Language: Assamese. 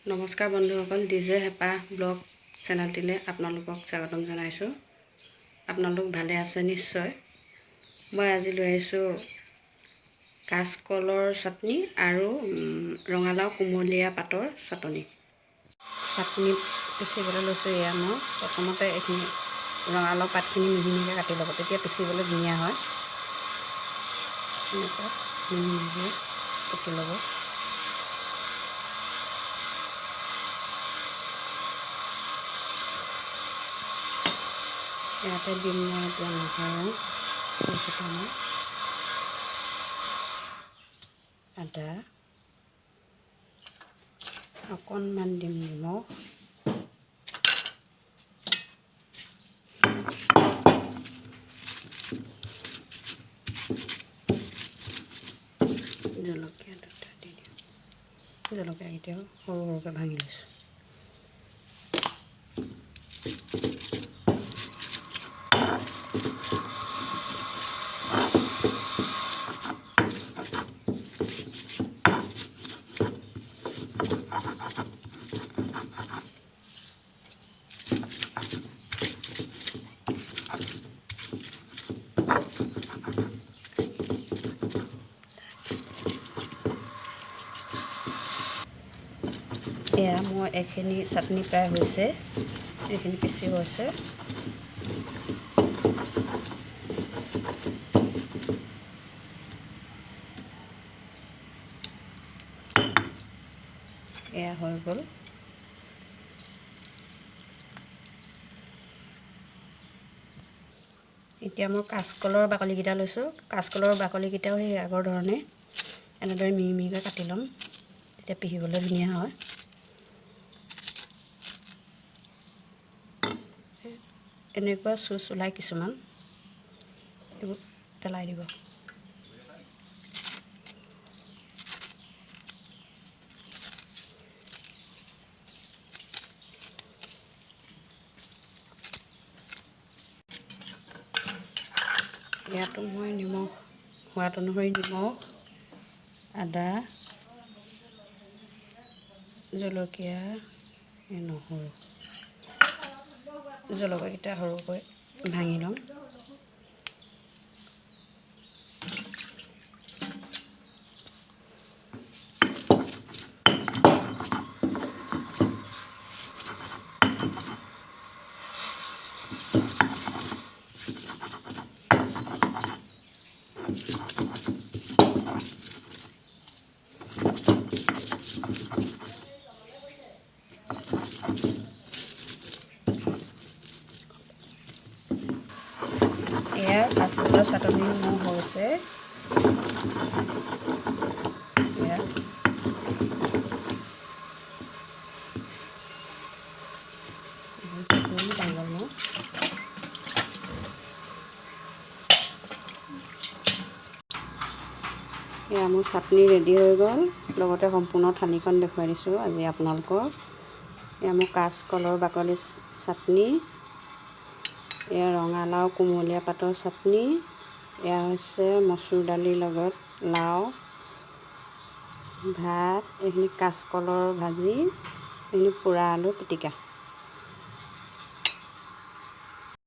নমস্কাৰ বন্ধুসকল, ডিজে হেপা ব্লগ চেনেলটিলৈ আপোনালোকক স্বাগতম জনাইছোঁ। আপোনালোক ভালে আছে নিশ্চয়। মই আজি লৈ আহিছোঁ কাচকলৰ চাটনি আৰু ৰঙালাও কুমলীয়া পাতৰ চাটনি পিচিবলৈ লৈছোঁ। এয়া মই প্ৰথমতে এইখিনি ৰঙালাও পাতখিনি মিহি মিহিকৈ কাটি ল'ব, তেতিয়া পিচিবলৈ ধুনীয়া হয়। এনেকৈ মিহি মিহিকৈ কাটি ল'ব। ইয়াতে দিম মই এতিয়া নহৰু কেইটামান, আদা অকণমান দিম, নিমখ জলকীয়া দুটা দি দিওঁ। জলকীয়াকেইটাও সৰু সৰুকৈ ভাঙি লৈছোঁ। এয়া মই এইখিনি চাটনি প্ৰায় হৈছে, এইখিনি পিচি হৈছে। এয়া হৈ গ'ল। এতিয়া মই কাচকলৰ বাকলিকেইটা লৈছোঁ। কাচকলৰ বাকলিকেইটাও সেই আগৰ ধৰণে এনেদৰে মিহি মিহিকৈ কাটি ল'ম, তেতিয়া পিহিবলৈ ধুনীয়া হয়। এনেকুৱা চুচ ওলাই কিছুমান, এইবোৰ পেলাই দিব। ইয়াতো মই নিমখ, সোৱাদ অনুসৰি নিমখ, আদা, জলকীয়া, নহৰু, জলকীয়াকেইটা সৰুকৈ ভাঙি ল'ম। এয়া কাচকলৰ চাটনি মোৰ হৈছে। এয়া মোৰ চাটনি ৰেডি হৈ গ'ল, লগতে সম্পূৰ্ণ থালিখন দেখুৱাই দিছোঁ আজি আপোনালোকক। এয়া মোৰ কাচকলৰ বাকলি চাটনি, এয়া ৰঙালাও কুমলীয়া পাতৰ চাটনি, এয়া হৈছে মচুৰ দালিৰ লগত লাও, ভাত, এইখিনি কাচকলৰ ভাজি, এইখিনি পোৰা আলু পিটিকা।